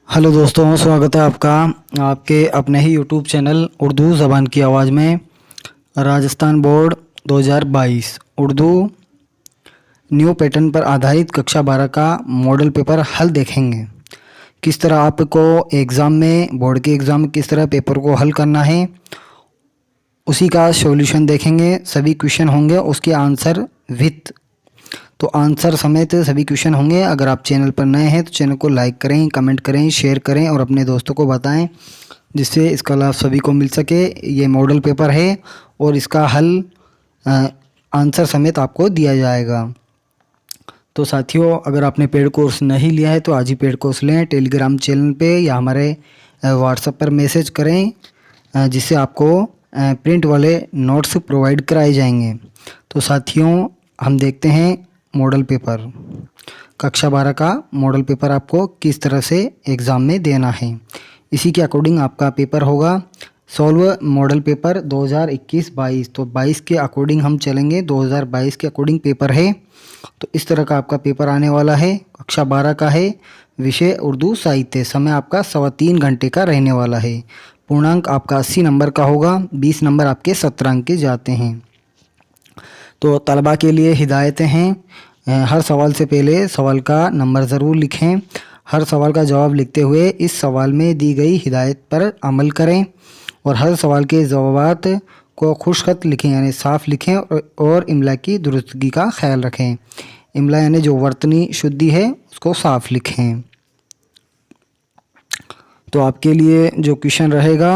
Hello दोस्तों, स्वागत है आपका आपके अपने ही यूट्यूब चैनल उर्दू ज़बान की आवाज़ में। Rajasthan board 2022 Urdu new pattern पर आधारित कक्षा 12 का मॉडल पेपर हल देखेंगे। किस तरह आपको एग्ज़ाम में बोर्ड के एग्ज़ाम में किस तरह पेपर को हल करना है, उसी का सॉल्यूशन देखेंगे। सभी क्वेश्चन होंगे, उसके आंसर विथ तो आंसर समेत सभी क्वेश्चन होंगे। अगर आप चैनल पर नए हैं तो चैनल को लाइक करें, कमेंट करें, शेयर करें और अपने दोस्तों को बताएं, जिससे इसका लाभ सभी को मिल सके। ये मॉडल पेपर है और इसका हल आंसर समेत आपको दिया जाएगा। तो साथियों, अगर आपने पेड कोर्स नहीं लिया है तो आज ही पेड कोर्स लें। टेलीग्राम चैनल पे या हमारे व्हाट्सएप पर मैसेज करें, जिससे आपको प्रिंट वाले नोट्स प्रोवाइड कराए जाएंगे। तो साथियों, हम देखते हैं मॉडल पेपर कक्षा 12 का मॉडल पेपर आपको किस तरह से एग्ज़ाम में देना है। इसी के अकॉर्डिंग आपका पेपर होगा। Solve model paper 2021-22। तो 22 के अकॉर्डिंग हम चलेंगे, 2022 के अकॉर्डिंग पेपर है। तो इस तरह का आपका पेपर आने वाला है। कक्षा 12 का है, विषय उर्दू साहित्य। समय आपका 3.25 घंटे का रहने वाला है। पूर्णांक आपका 80 नंबर का होगा। 20 नंबर आपके 17 अंक के जाते हैं। तो तलबा के लिए हिदायतें हैं। हर सवाल से पहले सवाल का नंबर ज़रूर लिखें। हर सवाल का जवाब लिखते हुए इस सवाल में दी गई हिदायत पर अमल करें और हर सवाल के जवाबात को खुशखत लिखें, यानी साफ़ लिखें और इमला की दुरुस्तगी का ख्याल रखें। इमला यानी जो वर्तनी शुद्धि है उसको साफ़ लिखें। तो आपके लिए जो क्वेश्चन रहेगा,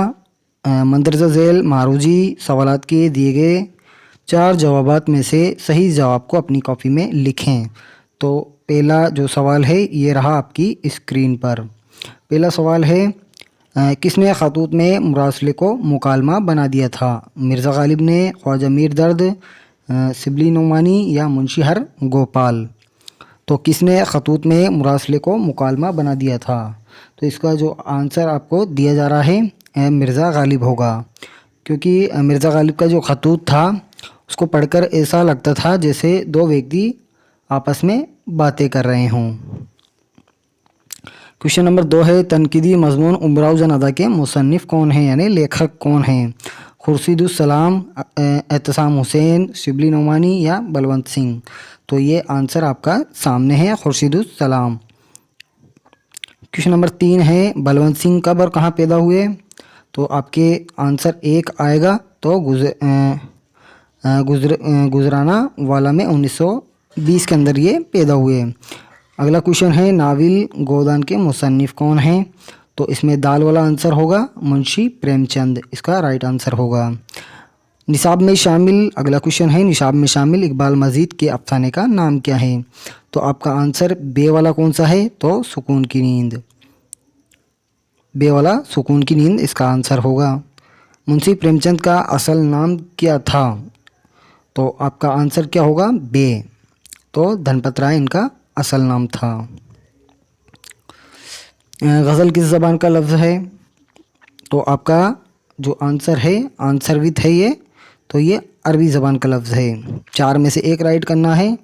मंदरजा झेल मारूजी सवालात के दिए गए 4 जवाबात में से सही जवाब को अपनी कॉपी में लिखें। तो पहला जो सवाल है ये रहा आपकी स्क्रीन पर। पहला सवाल है, किसने खतूत में मुरासले को मुकालमा बना दिया था? मिर्ज़ा गालिब ने, ख्वाजा मीर दर्द, सिबली नोमानी या मुंशी हर गोपाल। तो किसने खतूत में मुरासले को मुकालमा बना दिया था? तो इसका जो आंसर आपको दिया जा रहा है मिर्ज़ा गालिब होगा, क्योंकि मिर्ज़ा गालिब का जो खतूत था उसको पढ़कर ऐसा लगता था जैसे 2 व्यक्ति आपस में बातें कर रहे हों। क्वेश्चन नंबर 2 है, तनकीदी मजमून उमराव जन अदा के मुसन्निफ़ कौन हैं, यानी लेखक कौन हैं? खुर्शीदुस सलाम, एहतसाम हुसैन, शिबली नोमानी या बलवंत सिंह। तो ये आंसर आपका सामने है, खुर्शीदुस सलाम। क्वेश्चन नंबर 3 है, बलवंत सिंह कब और कहाँ पैदा हुए? तो आपके आंसर 1 आएगा। तो गुजराना वाला में 1920 के अंदर ये पैदा हुए। अगला क्वेश्चन है, नाविल गोदान के मुसन्निफ़ कौन हैं? तो इसमें दाल वाला आंसर होगा मुंशी प्रेमचंद, इसका राइट आंसर होगा। निसाब में शामिल, अगला क्वेश्चन है, निसाब में शामिल इकबाल मजीद के अफसाने का नाम क्या है? तो आपका आंसर बे वाला कौन सा है? तो सुकून की नींद, बे वाला सुकून की नींद इसका आंसर होगा। मुंशी प्रेमचंद का असल नाम क्या था? तो आपका आंसर क्या होगा? बे। तो धनपत राय इनका असल नाम था। गज़ल किस ज़बान का लफ्ज़ है? तो आपका जो आंसर है, आंसर विथ है ये, तो ये अरबी ज़बान का लफ्ज़ है। 4 में से 1 राइट करना है।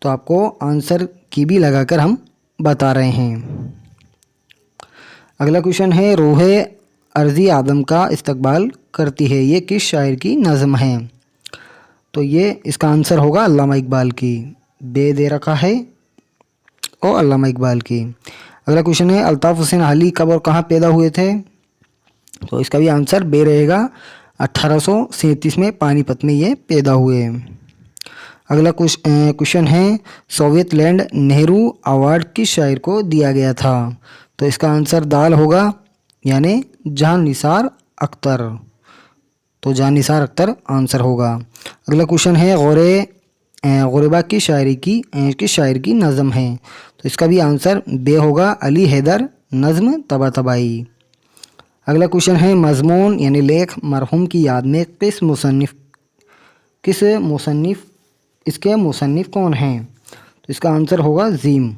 तो आपको आंसर की भी लगाकर हम बता रहे हैं। अगला क्वेश्चन है, रूह अर्ज़ी आदम का इस्तकबाल करती है, ये किस शायर की नज़म है? तो ये इसका आंसर होगा अल्लामा इकबाल की। बे दे रखा है और अल्लामा इकबाल की। अगला क्वेश्चन है, अल्ताफ़ हुसैन अली कब और कहाँ पैदा हुए थे? तो इसका भी आंसर बे रहेगा। 1837 में पानीपत में ये पैदा हुए। अगला क्वेश्चन है, सोवियत लैंड नेहरू अवार्ड किस शायर को दिया गया था? तो इसका आंसर दाल होगा, यानी जहां निसार अख्तर। तो जहां निसार अख्तर आंसर होगा। अगला क्वेश्चन है, गुरबा की शायरी की किस शायर की नज़म है? तो इसका भी आंसर बे होगा, अली हैदर नज़्म तबातबाई। अगला क्वेश्चन है, मजमून यानी लेख मरहूम की याद में किस मुसन्निफ़ इसके मुसन्निफ़ कौन हैं? तो इसका आंसर होगा जीम,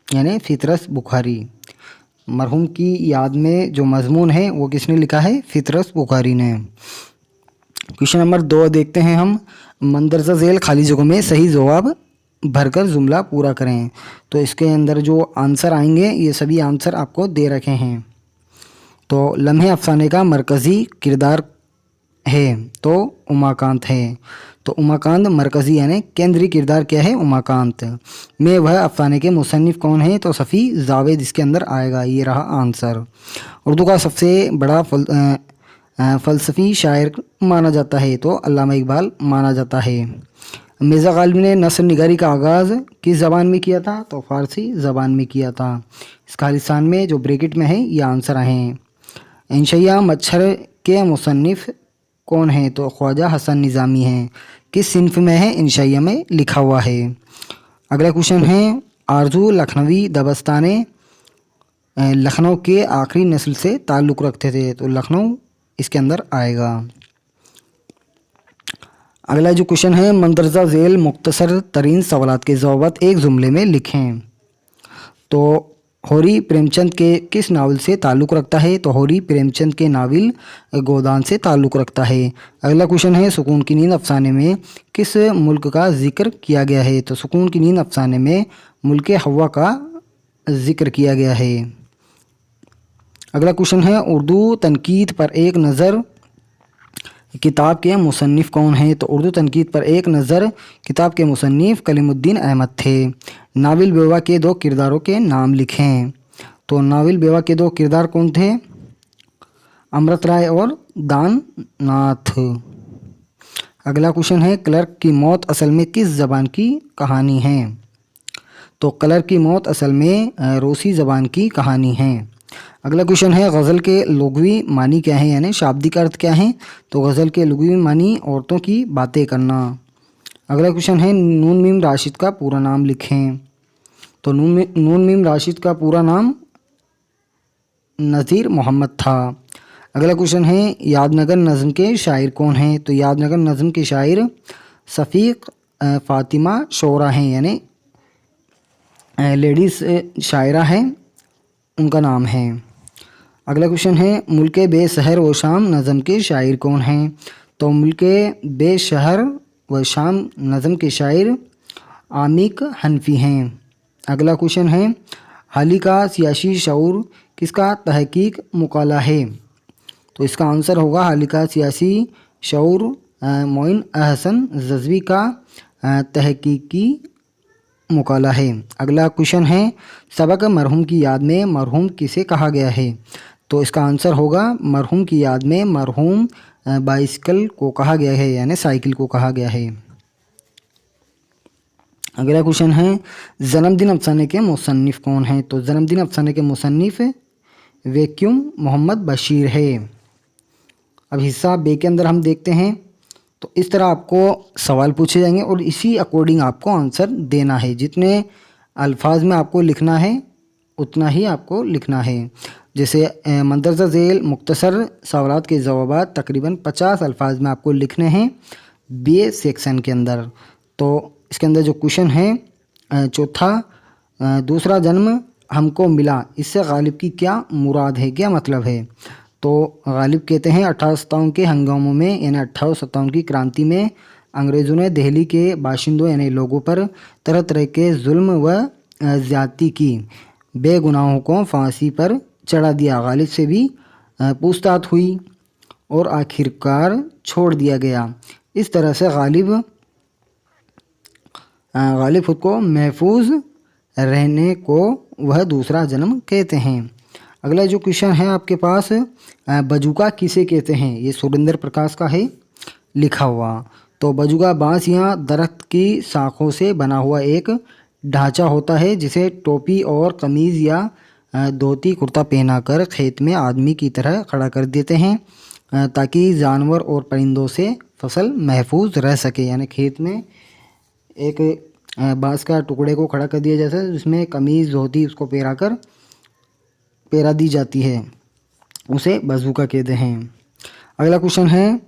यानी फितरस बुखारी। मरहूम की याद में जो मजमून है वो किसने लिखा है? फितरस बुखारी ने। क्वेश्चन नंबर 2 देखते हैं हम, मंदरजा झेल खाली जगहों में सही जवाब भरकर जुमला पूरा करें। तो इसके अंदर जो आंसर आएंगे ये सभी आंसर आपको दे रखे हैं। तो लम्हे अफसाने का मरकज़ी किरदार है तो उमाकांत है। तो उमाकांत मरकज़ी यानी केंद्रीय किरदार क्या है? उमाकांत में। वह अफसाने के मुसन्निफ़ कौन है? तो सफ़ी जावेद इसके अंदर आएगा। ये रहा आंसर। उर्दू का सबसे बड़ा फ़लसफ़ी शायर माना जाता है तो अल्लामा इकबाल माना जाता है। मिर्ज़ा गालिब ने नस्र निगारी का आगाज़ किस ज़बान में किया था? तो फ़ारसी ज़बान में किया था। इस खालिस्तान में जो ब्रैकेट में है ये आंसर हैं। इंशिया मच्छर के मुसन्निफ़ कौन है? तो ख्वाजा हसन निज़ामी हैं। किस सिन्फ में है? इंशिया में लिखा हुआ है। अगला क्वेश्चन है, आरजू लखनवी दबस्ताने लखनऊ के आखिरी नस्ल से ताल्लुक़ रखते थे। तो लखनऊ इसके अंदर आएगा। अगला जो क्वेश्चन है, मंदरजा झेल मुख्तसर तरीन सवालात के जवाब एक जुमले में लिखें। तो होरी प्रेमचंद के किस नावल से ताल्लुक़ रखता है? तो होरी प्रेमचंद के नावल गोदान से ताल्लुक़ रखता है। अगला क्वेश्चन है, सुकून की नींद अफसाने में किस मुल्क का जिक्र किया गया है? तो सुकून की नींद अफसाने में मुल्क हवा का जिक्र किया गया है। अगला क्वेश्चन है, उर्दू तनकीद पर एक नज़र किताब के मुसन्निफ़ कौन है? तो उर्दू तनकीद पर एक नज़र किताब के मुसन्निफ़ कलीमुद्दीन अहमद थे। नाविल बेवा के दो किरदारों के नाम लिखें। तो नाविल बेवा के दो किरदार कौन थे? अमृत राय और दान नाथ। अगला क्वेश्चन है, क्लर्क की मौत असल में किस ज़बान की कहानी है? तो क्लर्क की मौत असल में रूसी ज़बान की कहानी है। अगला क्वेश्चन है, गज़ल के लुग़वी मानी क्या है यानी शाब्दिक अर्थ क्या है? तो गज़ल के लुग़वी मानी औरतों की बातें करना। अगला क्वेश्चन है, नून मीम राशिद का पूरा नाम लिखें। तो नून मीम राशिद का पूरा नाम नज़ीर मोहम्मद था। अगला क्वेश्चन है, यादनगर नज़म के शायर कौन हैं? तो यादनगर नज़म के शायर शफ़ीक़ फ़ातिमा शोरा हैं यानी लेडीज़ शायरा हैं, उनका नाम है। अगला क्वेश्चन है, मुल्के बेशहर व शाम नज़म के शायर कौन हैं? तो मुल्के बेशहर व शाम नज़म के शायर आमिक हनफी हैं। अगला क्वेश्चन है, हाली का सियासी शऊर किसका तहकीक मुकाला है? तो इसका आंसर होगा हाली का सियासी शऊर मोइन अहसन जज़वी का तहकीकी मुकाला है। अगला क्वेश्चन है, सबक मरहूम की याद में मरहूम किसे कहा गया है? तो इसका आंसर होगा मरहूम की याद में मरहूम बाइसिकल को कहा गया है यानी साइकिल को कहा गया है। अगला क्वेश्चन है, जन्मदिन अफसाने के मुसन्निफ़ कौन हैं? तो जन्मदिन अफसाने के मुसन्निफ़ वैक्यूम मोहम्मद बशीर है। अब हिस्सा बे के अंदर हम देखते हैं। तो इस तरह आपको सवाल पूछे जाएंगे और इसी अकॉर्डिंग आपको आंसर देना है। जितने अल्फाज में आपको लिखना है उतना ही आपको लिखना है। जैसे मंदरजा झेल मुख्तसर सवालात के जवाब तकरीबन 50 अल्फाज में आपको लिखने हैं बी सेक्शन के अंदर। तो इसके अंदर जो क्वेश्चन है चौथा, दूसरा जन्म हमको मिला, इससे गालिब की क्या मुराद है, क्या मतलब है? तो गालिब कहते हैं 1857 के हंगामों में यानी 1857 की क्रांति में अंग्रेज़ों ने दिल्ली के बाशिंदों यानी लोगों पर तरह तरह के जुल्म व ज़्यादती की, बेगुनाहों को फांसी पर चढ़ा दिया। गालिब से भी पूछताछ हुई और आखिरकार छोड़ दिया गया। इस तरह से गालिब खुद को महफूज रहने को वह दूसरा जन्म कहते हैं। अगला जो क्वेश्चन है आपके पास, बजूका किसे कहते हैं? ये सुरेंद्र प्रकाश का है लिखा हुआ। तो बजूका बांस या दरख्त की शाखों से बना हुआ एक ढांचा होता है जिसे टोपी और कमीज़ या धोती कुर्ता पहनाकर खेत में आदमी की तरह खड़ा कर देते हैं ताकि जानवर और परिंदों से फसल महफूज रह सके। यानी खेत में एक बांस का टुकड़े को खड़ा कर दिया जाता है जिसमें कमीज़ धोती उसको पैरा दी जाती है, उसे बजूका कहते हैं। अगला क्वेश्चन है,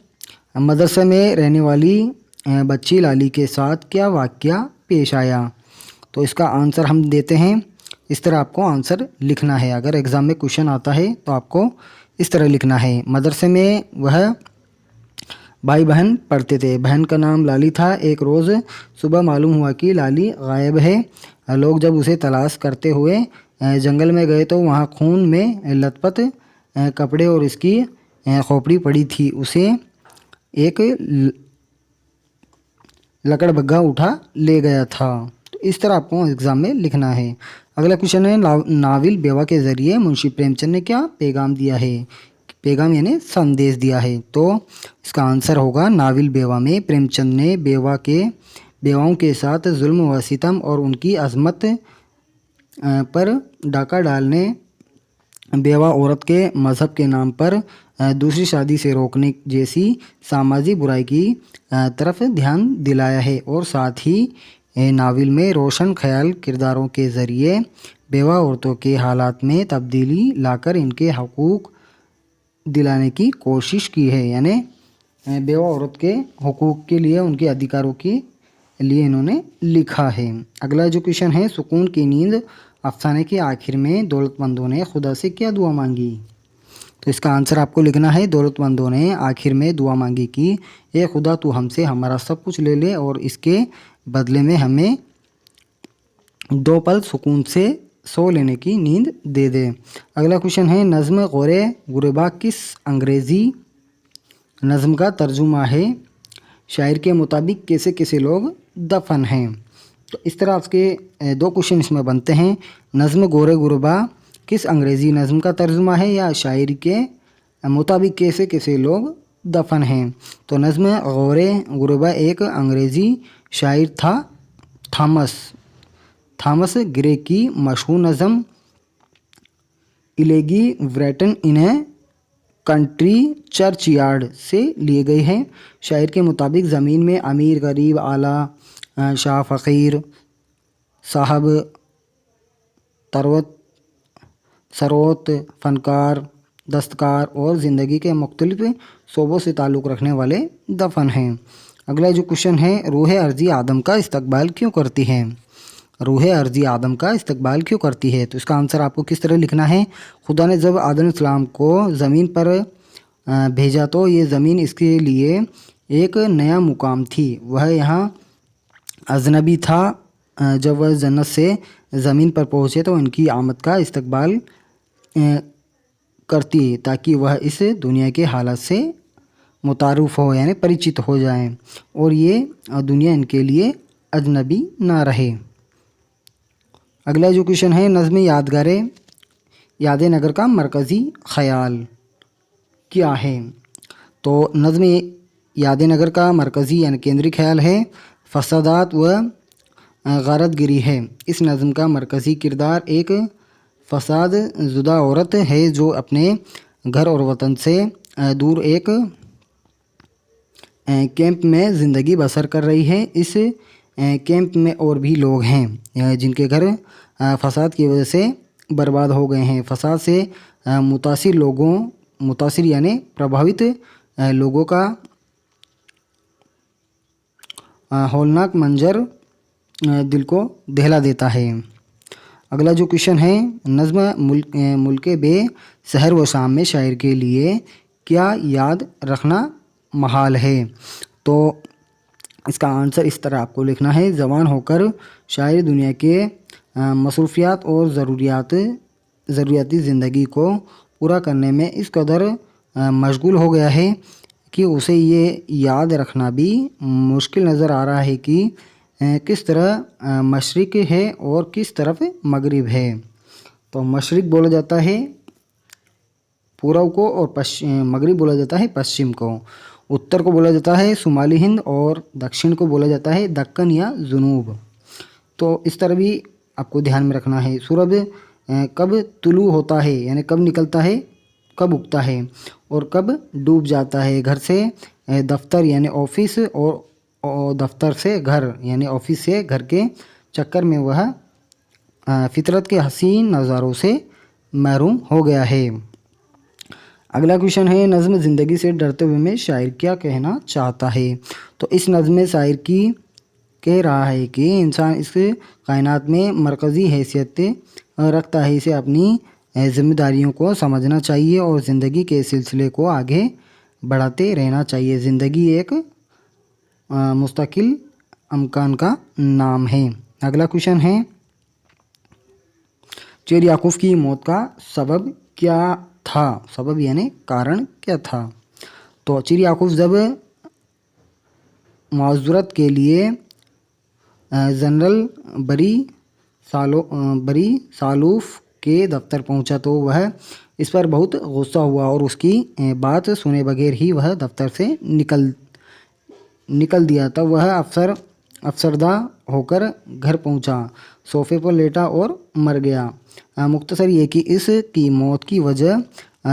मदरसे में रहने वाली बच्ची लाली के साथ क्या वाक़या पेश आया? तो इसका आंसर हम देते हैं। इस तरह आपको आंसर लिखना है। अगर एग्ज़ाम में क्वेश्चन आता है तो आपको इस तरह लिखना है। मदरसे में वह भाई बहन पढ़ते थे। बहन का नाम लाली था। एक रोज़ सुबह मालूम हुआ कि लाली गायब है। लोग जब उसे तलाश करते हुए जंगल में गए तो वहाँ खून में लथपथ कपड़े और इसकी खोपड़ी पड़ी थी। उसे एक लकड़बग्घा उठा ले गया था। तो इस तरह आपको एग्ज़ाम में लिखना है। अगला क्वेश्चन है, नावल बेवा के ज़रिए मुंशी प्रेमचंद ने क्या पैगाम दिया है? पैगाम यानी संदेश दिया है। तो इसका आंसर होगा, नावल बेवा में प्रेमचंद ने बेवाओं के साथ जुल्म व सितम और उनकी अजमत पर डाका डालने, बेवा औरत के मज़हब के नाम पर दूसरी शादी से रोकने जैसी सामाजिक बुराई की तरफ ध्यान दिलाया है। और साथ ही नावल में रोशन ख्याल किरदारों के ज़रिए बेवा औरतों के हालात में तब्दीली लाकर इनके हकूक़ दिलाने की कोशिश की है। यानी बेवा औरत के हकूक़ के लिए, उनके अधिकारों के लिए इन्होंने लिखा है। अगला जो क्वेश्चन है, सुकून की नींद अफसाने के आखिर में दौलतमंदों ने खुदा से क्या दुआ मांगी? तो इसका आंसर आपको लिखना है, दौलतमंदों ने आखिर में दुआ मांगी कि ए खुदा, तू हमसे हमारा सब कुछ ले ले और इसके बदले में हमें 2 पल सुकून से सो लेने की नींद दे दे। अगला क्वेश्चन है, नज़्म गौरे गुरबा किस अंग्रेज़ी नज़्म का तर्जुमा है? शायर के मुताबिक कैसे कैसे लोग दफन हैं? तो इस तरह आपके 2 क्वेश्चन इसमें बनते हैं। नज़्म गौरे गुरबा किस अंग्रेज़ी नज़्म का तर्जुमा है, या शायर के मुताबिक कैसे कैसे लोग दफन हैं? तो नज़्म गौरे गुरबा एक अंग्रेज़ी शायर था, थॉमस ग्रे की मशहूर नज़म इलेगी व्रेटन इन ए कंट्री चर्चयार्ड से लिए गए हैं। शायर के मुताबिक ज़मीन में अमीर, गरीब, आला, शाह, फ़कीर, साहब, सरोत, फ़नकार, दस्तकार और ज़िंदगी के मुख्तलिफ शोबों से ताल्लुक़ रखने वाले दफन हैं। अगला जो क्वेश्चन है, रूह अर्ज़ी आदम का इस्तकबाल क्यों करती है? रूह अर्ज़ी आदम का इस्तकबाल क्यों करती है? तो इसका आंसर आपको किस तरह लिखना है, खुदा ने जब आदम इस्लाम को ज़मीन पर भेजा तो ये ज़मीन इसके लिए एक नया मुकाम थी। वह यहाँ अजनबी था। जब वह जन्नत से ज़मीन पर पहुँचे तो इनकी आमद का इस्तकबाल करती ताकि वह इस दुनिया के हालात से मुतारुफ़ हो, यानी परिचित हो जाएं, और ये दुनिया इनके लिए अजनबी ना रहे। अगला जो क्वेश्चन है, नज़्म याद नगर का मरकज़ी ख़याल क्या है? तो नज़्म याद नगर का मरकज़ी यानी केंद्रीय ख्याल है फसादात व गारतगिरी है। इस नज़्म का मरकज़ी किरदार एक फसाद ज़ुदा औरत है जो अपने घर और वतन से दूर एक कैंप में ज़िंदगी बसर कर रही है। इस कैंप में और भी लोग हैं जिनके घर फसाद की वजह से बर्बाद हो गए हैं। फसाद से मुतासिर यानी प्रभावित लोगों का हौलनाक मंजर दिल को दहला देता है। अगला जो क्वेश्चन है, नज़्म मुल्क बे शहर व शाम में शायर के लिए क्या याद रखना महाल है? तो इसका आंसर इस तरह आपको लिखना है, जवान होकर शायर दुनिया के मसरूफियात और ज़रूरियाती ज़िंदगी को पूरा करने में इस कदर मशगूल हो गया है कि उसे ये याद रखना भी मुश्किल नज़र आ रहा है कि किस तरह मशरिक़ है और किस तरफ मगरिब है। तो मशरिक़ बोला जाता है पूर्व को और मगरिब बोला जाता है पश्चिम को। उत्तर को बोला जाता है शुमाली हिंद और दक्षिण को बोला जाता है दक्कन या जुनूब। तो इस तरह भी आपको ध्यान में रखना है। सूरज कब तुलू होता है यानी कब निकलता है, कब उगता है, और कब डूब जाता है। घर से दफ्तर यानी ऑफिस और दफ्तर से घर यानी ऑफिस से घर के चक्कर में वह फितरत के हसीन नज़ारों से महरूम हो गया है। अगला क्वेश्चन है, नज़्म ज़िंदगी से डरते हुए में शायर क्या कहना चाहता है? तो इस नज़्म में शायर की कह रहा है कि इंसान इस कायनात में मरकज़ी हैसियत रखता है। इसे अपनी जिम्मेदारियों को समझना चाहिए और ज़िंदगी के सिलसिले को आगे बढ़ाते रहना चाहिए। ज़िंदगी एक मुस्तकिल अमकान का नाम है। अगला क्वेश्चन है, चेर याकूब की मौत का सबब क्या था? सबब यानी कारण क्या था? तो चेर याकूब जब माजूरत के लिए जनरल बरी सालूफ के दफ्तर पहुंचा तो वह इस पर बहुत गुस्सा हुआ और उसकी बात सुने बगैर ही वह दफ्तर से निकल दिया। तब वह अफसरदा होकर घर पहुंचा, सोफे पर लेटा और मर गया। मुख्तसर ये कि इसकी मौत की वजह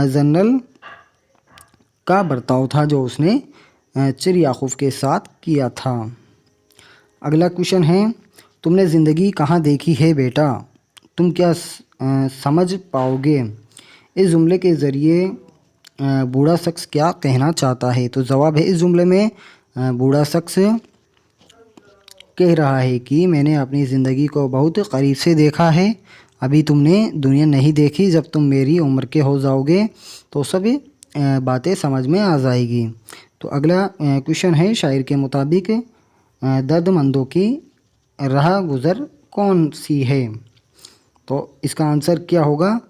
जनरल का बर्ताव था जो उसने चेर याकूब के साथ किया था। अगला क्वेश्चन है, तुमने ज़िंदगी कहाँ देखी है बेटा? तुम क्या समझ पाओगे? इस जुमले के ज़रिए बूढ़ा शख्स क्या कहना चाहता है? तो जवाब है, इस जुमले में बूढ़ा शख्स कह रहा है कि मैंने अपनी ज़िंदगी को बहुत करीब से देखा है। अभी तुमने दुनिया नहीं देखी, जब तुम मेरी उम्र के हो जाओगे तो सब बातें समझ में आ जाएगी। तो अगला क्वेश्चन है, शायर के मुताबिक दर्दमंदों की राह गुज़र कौन सी है? तो इसका आंसर क्या होगा?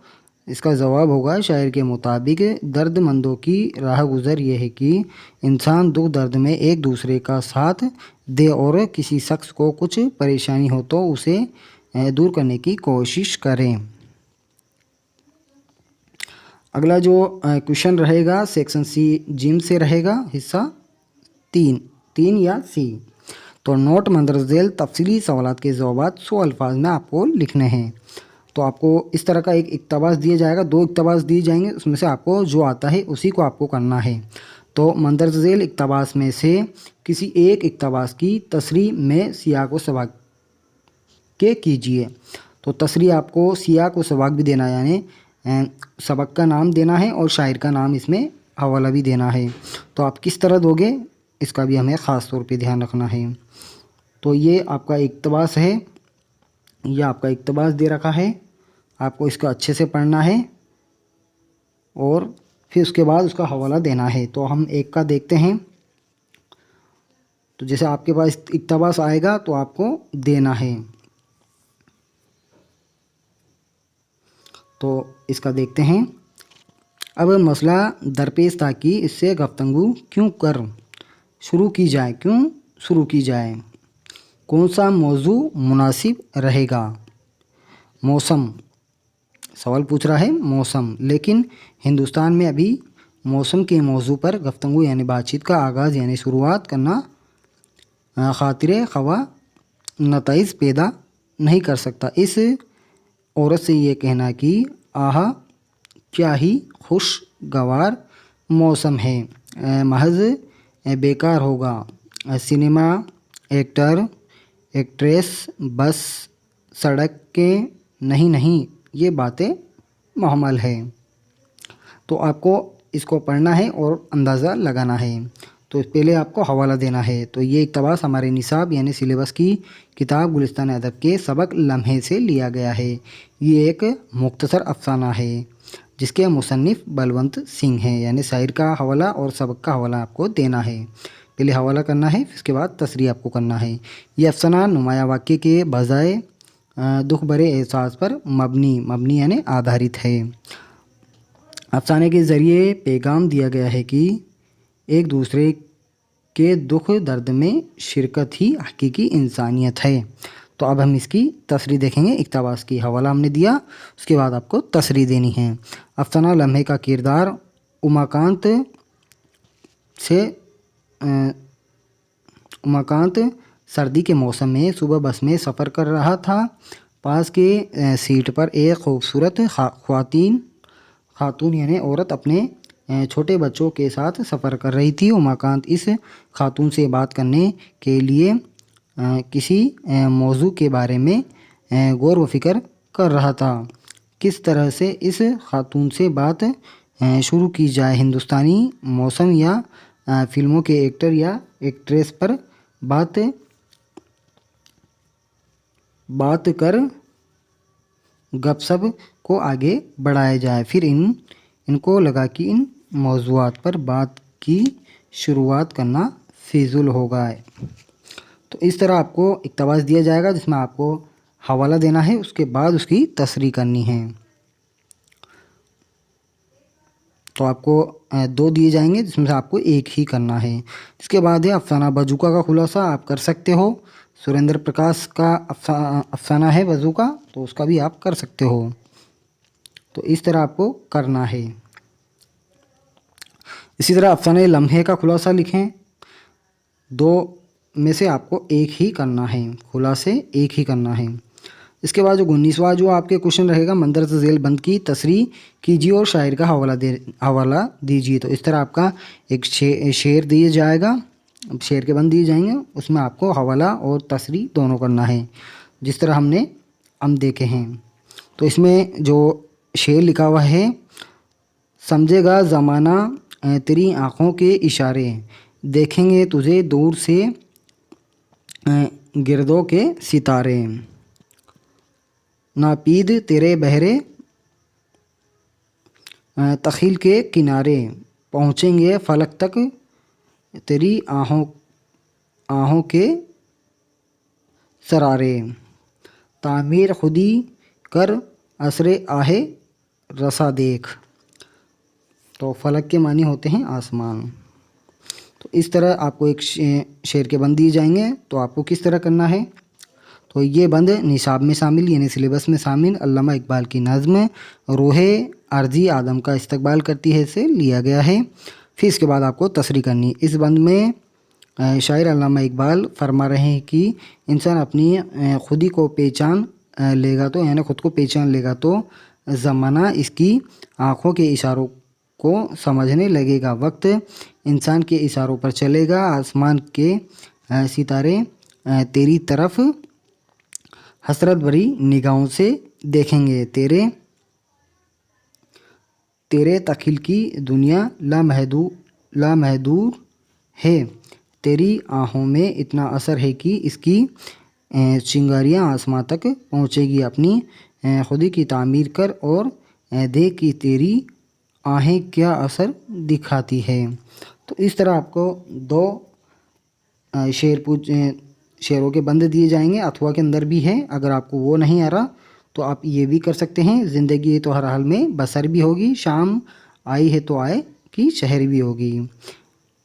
इसका जवाब होगा, शायर के मुताबिक दर्दमंदों की राह गुज़र ये है कि इंसान दुख दर्द में एक दूसरे का साथ दे और किसी शख्स को कुछ परेशानी हो तो उसे दूर करने की कोशिश करें। अगला जो क्वेश्चन रहेगा सेक्शन सी जिम से रहेगा, हिस्सा 3 या सी। तो नोट मंदरज झेल तफसीली सवालात के जवाब 100 अल्फाज में आपको लिखने हैं। तो आपको इस तरह का एक इक्तबास दिया जाएगा, 2 इक्तबास दिए जाएंगे, उसमें से आपको जो आता है उसी को आपको करना है। तो मंदरज झेल इक्तबास में से किसी एक इक्तबास की तसरीह में सियाक व सबाक के कीजिए। तो तसरीह आपको सियाक व सबाक भी देना है, यानी सबक का नाम देना है और शायर का नाम इसमें हवाला भी देना है। तो आप किस तरह दोगे इसका भी हमें ख़ास तौर पे ध्यान रखना है। तो ये आपका इक्तबास है, यह आपका इक्तबास दे रखा है, आपको इसको अच्छे से पढ़ना है और फिर उसके बाद उसका हवाला देना है। तो हम एक का देखते हैं। तो जैसे आपके पास इक्तबास आएगा तो आपको देना है। तो इसका देखते हैं। अब मसला दरपेश था कि इससे गुफ्तगू शुरू की जाए। कौन सा मौजू मुनासिब रहेगा? मौसम, सवाल पूछ रहा है मौसम, लेकिन हिंदुस्तान में अभी मौसम के मौजू पर गुफ्तगू यानी बातचीत का आगाज़ यानी शुरुआत करना खातिर ख्वा नताइज पैदा नहीं कर सकता। इस औरत से ये कहना कि आह क्या ही खुशगवार मौसम है, महज बेकार होगा। सिनेमा, एक्टर, एक्ट्रेस, बस, सड़क के नहीं, ये बातें मुहम्मल है। तो आपको इसको पढ़ना है और अंदाज़ा लगाना है। तो पहले आपको हवाला देना है। तो ये इक़्तिबास हमारे निसाब यानी सिलेबस की किताब गुलिस्तान अदब के सबक लम्हे से लिया गया है। ये एक मुख्तसर अफसाना है जिसके मुसन्निफ़ बलवंत सिंह हैं, यानी शायर का हवाला और सबक का हवाला आपको देना है। पहले हवाला करना है, फिर उसके बाद तसरीह आपको करना है। ये अफसाना नुमाया वाक़े के बजाय दुख भरे एहसास पर मबनी यानी आधारित है। अफसाने के ज़रिए पैगाम दिया गया है कि एक दूसरे के दुख दर्द में शिरकत ही हकीकी इंसानियत है। तो अब हम इसकी तसरीह देखेंगे। इक़्तिबास की हवाला हमने दिया, उसके बाद आपको तसरीह देनी है। अफसाना लम्हे का किरदार उमाकांत सर्दी के मौसम में सुबह बस में सफ़र कर रहा था। पास के सीट पर एक खूबसूरत खातून यानी औरत अपने छोटे बच्चों के साथ सफ़र कर रही थी। उमाकांत इस खातून से बात करने के लिए किसी मौजू के बारे में गौर व फिक्र कर रहा था। किस तरह से इस खातून से बात शुरू की जाए? हिंदुस्तानी मौसम या फिल्मों के एक्टर या एक्ट्रेस पर बात कर गपशप को आगे बढ़ाया जाए। फिर इनको लगा कि इन मौज़ूआत पर बात की शुरुआत करना फिजूल होगा। तो इस तरह आपको इक़्तिबास दिया जाएगा जिसमें आपको हवाला देना है, उसके बाद उसकी तसरीह करनी है। तो आपको दो दिए जाएंगे जिसमें से आपको एक ही करना है। इसके बाद है अफसाना बजूका का खुलासा आप कर सकते हो। सुरेंद्र प्रकाश का अफसाना है बजूका, तो उसका भी आप कर सकते हो। तो इस तरह आपको करना है। इसी तरह अफसाने लम्हे का खुलासा लिखें। दो में से आपको एक ही करना है, खुलासे एक ही करना है। इसके बाद जो 19वां जो आपके क्वेश्चन रहेगा, मंदरज़ झेल बंद की तसरीह कीजिए और शायर का हवाला दीजिए। तो इस तरह आपका एक शेर दिया जाएगा, शेर के बंद दिए जाएंगे, उसमें आपको हवाला और तसरीह दोनों करना है जिस तरह हमने देखे हैं। तो इसमें जो शेर लिखा हुआ है, समझेगा ज़माना तेरी आँखों के इशारे, देखेंगे तुझे दूर से गिरदों के सितारे, नापीद तेरे बहरे तखील के किनारे, पहुँचेंगे फलक तक तेरी आहों के सरारे, तामीर खुदी कर असरे आहे रसा देख। तो फलक के मानी होते हैं आसमान। तो इस तरह आपको एक शेर के बंद दिए जाएंगे। तो आपको किस तरह करना है, तो ये बंद निसाब में शामिल यानी सिलेबस में शामिल अल्लामा इकबाल की नज़्म रूहे अर्जी आदम का इस्तकबाल करती है से लिया गया है। फिर इसके बाद आपको तसरीह करनी। इस बंद में शायर अल्लामा इकबाल फरमा रहे हैं कि इंसान अपनी खुदी को पहचान लेगा तो यानी ख़ुद को पहचान लेगा तो ज़माना इसकी आँखों के इशारों को समझने लगेगा, वक्त इंसान के इशारों पर चलेगा, आसमान के सितारे तेरी तरफ हसरत भरी निगाहों से देखेंगे, तेरे तखील की दुनिया लामहदूर है, तेरी आँखों में इतना असर है कि इसकी चिंगारियाँ आसमां तक पहुँचेगी। अपनी खुदी की तामीर कर और देख कि तेरी आहें क्या असर दिखाती है। तो इस तरह आपको दो शेरों के बंद दिए जाएंगे। अथवा के अंदर भी है, अगर आपको वो नहीं आ रहा तो आप ये भी कर सकते हैं। ज़िंदगी तो हर हाल में बसर भी होगी, शाम आई है तो आए कि शहर भी होगी।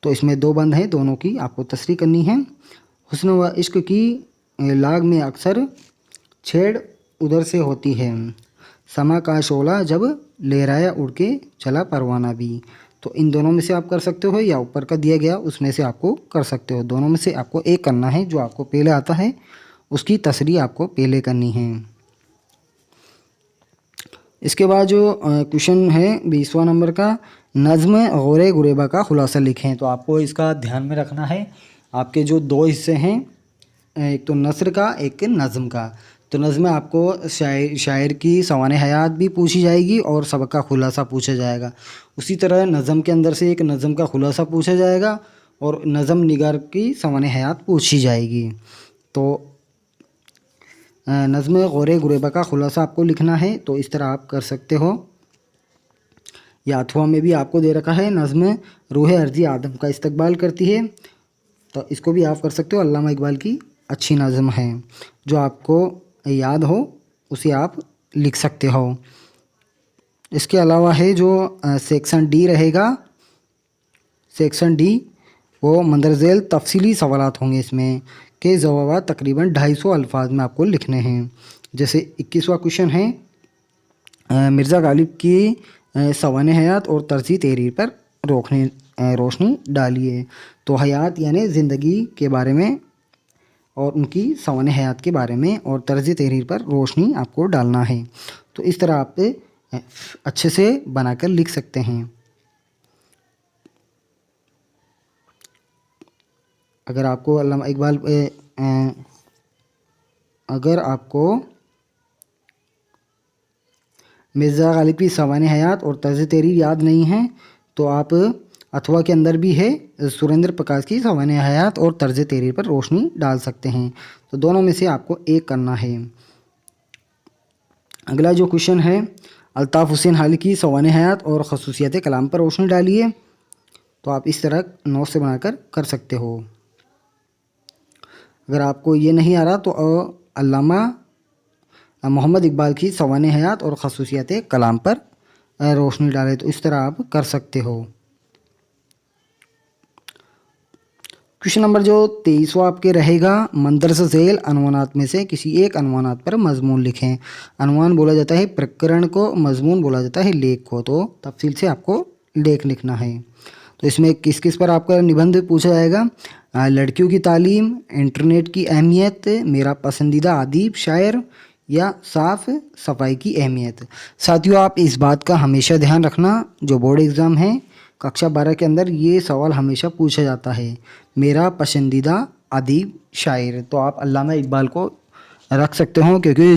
तो इसमें दो बंद हैं, दोनों की आपको तसरीह करनी है। हुस्न व इश्क की लाग में अक्सर छेड़ उधर से होती है, समा का शोला जब लहराया उड़ के चला परवाना भी। तो इन दोनों में से आप कर सकते हो या ऊपर का दिया गया उसमें से आपको कर सकते हो। दोनों में से आपको एक करना है, जो आपको पहले आता है उसकी तसरीह आपको पहले करनी है। इसके बाद जो क्वेश्चन है 20वां नंबर का, नज़्म गौरे गुरेबा का खुलासा लिखें। तो आपको इसका ध्यान में रखना है, आपके जो दो हिस्से हैं, एक तो नस्र का एक नज़्म का। तो नज़्म में आपको शायर की सवाने हयात भी पूछी जाएगी और सबक का खुलासा पूछा जाएगा। उसी तरह नज़्म के अंदर से एक नज़्म का खुलासा पूछा जाएगा और नज़्म निगार की सवाने हयात पूछी जाएगी। तो नज़्म गौरे गुरेबा का खुलासा आपको लिखना है। तो इस तरह आप कर सकते हो, या अथवा में भी आपको दे रखा है, नज़्म रूहे अर्जी आदम का इस्तकबाल करती है। तो इसको भी आप कर सकते हो, अल्लामा इकबाल की अच्छी नज़्म है, जो आपको याद हो उसे आप लिख सकते हो। इसके अलावा है जो सेक्शन डी रहेगा, सेक्शन डी वो मंदरज़ेल तफसीली सवालात होंगे, इसमें के जवाब तकरीबन 250 अल्फाज में आपको लिखने हैं। जैसे 21वां क्वेश्चन है, मिर्ज़ा गालिब की सवाने हयात और तर्ज़ी तहरीर पर रोशनी डालिए। तो हयात यानी ज़िंदगी के बारे में और उनकी सवाने हयात के बारे में और तर्ज़ तहरीर पर रोशनी आपको डालना है। तो इस तरह आप अच्छे से बनाकर लिख सकते हैं। अगर आपको अल्लामा इकबाल अगर आपको मिर्ज़ा गालिब की सवाने हयात और तर्ज़ तहरीर याद नहीं है तो आप अथवा के अंदर भी है सुरेंद्र प्रकाश की सवाने हयात और तर्ज़ तहरीर पर रोशनी डाल सकते हैं। तो दोनों में से आपको एक करना है। अगला जो क्वेश्चन है, अल्ताफ़ हुसैन हाली की सवाने हयात और खसूसियत कलाम पर रोशनी डालिए। तो आप इस तरह नोट से बनाकर कर सकते हो। अगर आपको ये नहीं आ रहा तो अल्लामा मोहम्मद इकबाल की सवाने हयात और खसूसियात कलाम पर रोशनी डालें, तो इस तरह आप कर सकते हो। क्वेश्चन नंबर जो 23वां आपके रहेगा, मंदरजा झेल अनुमानात में से किसी एक अनुमानात पर मजमून लिखें। अनुमान बोला जाता है प्रकरण को, मजमून बोला जाता है लेख को। तो तफसील से आपको लेख लिखना है। तो इसमें किस किस पर आपका निबंध पूछा जाएगा? लड़कियों की तालीम, इंटरनेट की अहमियत, मेरा पसंदीदा अदीब शायर, या साफ़ सफाई की अहमियत। साथियों, आप इस बात का हमेशा ध्यान रखना, जो बोर्ड एग्ज़ाम है कक्षा 12 के अंदर ये सवाल हमेशा पूछा जाता है, मेरा पसंदीदा अदीब शायर। तो आप अल्लामा इकबाल को रख सकते हो, क्योंकि ये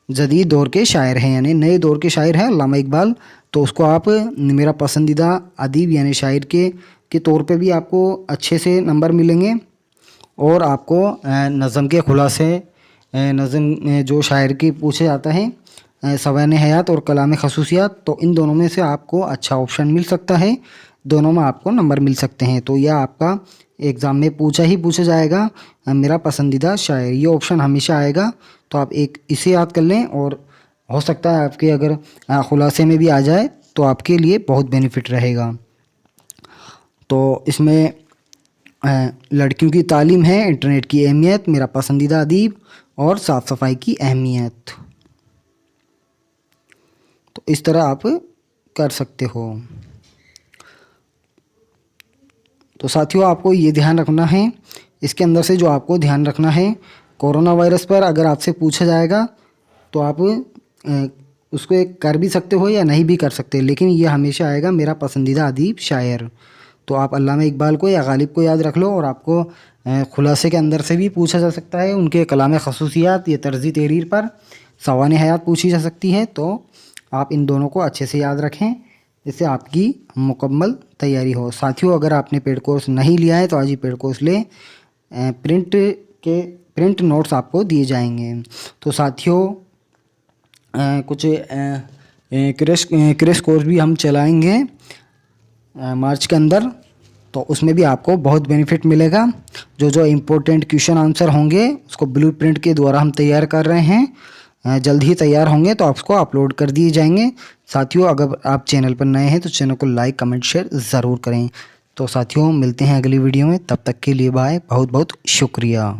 जदीद दौर के शायर हैं, यानी नए दौर के शायर हैं अल्लामा इकबाल। तो उसको आप मेरा पसंदीदा अदीब यानी शायर के तौर पे भी आपको अच्छे से नंबर मिलेंगे। और आपको नज़म के खुलासे, नज़म जो शायर की पूछे जाता है, सवाने हयात और कलाम खसूसियात, तो इन दोनों में से आपको अच्छा ऑप्शन मिल सकता है, दोनों में आपको नंबर मिल सकते हैं। तो यह आपका एग्ज़ाम में पूछा जाएगा, मेरा पसंदीदा शायर, ये ऑप्शन हमेशा आएगा। तो आप एक इसे याद कर लें, और हो सकता है आपके अगर खुलासे में भी आ जाए तो आपके लिए बहुत बेनिफिट रहेगा। तो इसमें लड़कियों की तालीम है, इंटरनेट की अहमियत, मेरा पसंदीदा अदीब और साफ़ सफाई की अहमियत। तो इस तरह आप कर सकते हो। तो साथियों, आपको ये ध्यान रखना है, इसके अंदर से जो आपको ध्यान रखना है, कोरोना वायरस पर अगर आपसे पूछा जाएगा तो आप उसको कर भी सकते हो या नहीं भी कर सकते, लेकिन ये हमेशा आएगा मेरा पसंदीदा अदीब शायर। तो आप अल्लामा इकबाल को या गालिब को याद रख लो। और आपको खुलासे के अंदर से भी पूछा जा सकता है, उनके कलाम खसूसियात या तर्ज़ी तहरीर पर सवाने हयात पूछी जा सकती है। तो आप इन दोनों को अच्छे से याद रखें, जिससे आपकी मुकम्मल तैयारी हो। साथियों, अगर आपने पेड कोर्स नहीं लिया है तो आज ही पेड कोर्स लें, प्रिंट नोट्स आपको दिए जाएंगे। तो साथियों, कुछ क्रैश कोर्स भी हम चलाएंगे मार्च के अंदर, तो उसमें भी आपको बहुत बेनिफिट मिलेगा। जो इम्पोर्टेंट क्वेश्चन आंसर होंगे उसको ब्लूप्रिंट के द्वारा हम तैयार कर रहे हैं, जल्द ही तैयार होंगे तो आपको अपलोड कर दिए जाएंगे। साथियों, अगर आप चैनल पर नए हैं तो चैनल को लाइक कमेंट शेयर ज़रूर करें। तो साथियों, मिलते हैं अगली वीडियो में, तब तक के लिए बाय, बहुत बहुत शुक्रिया।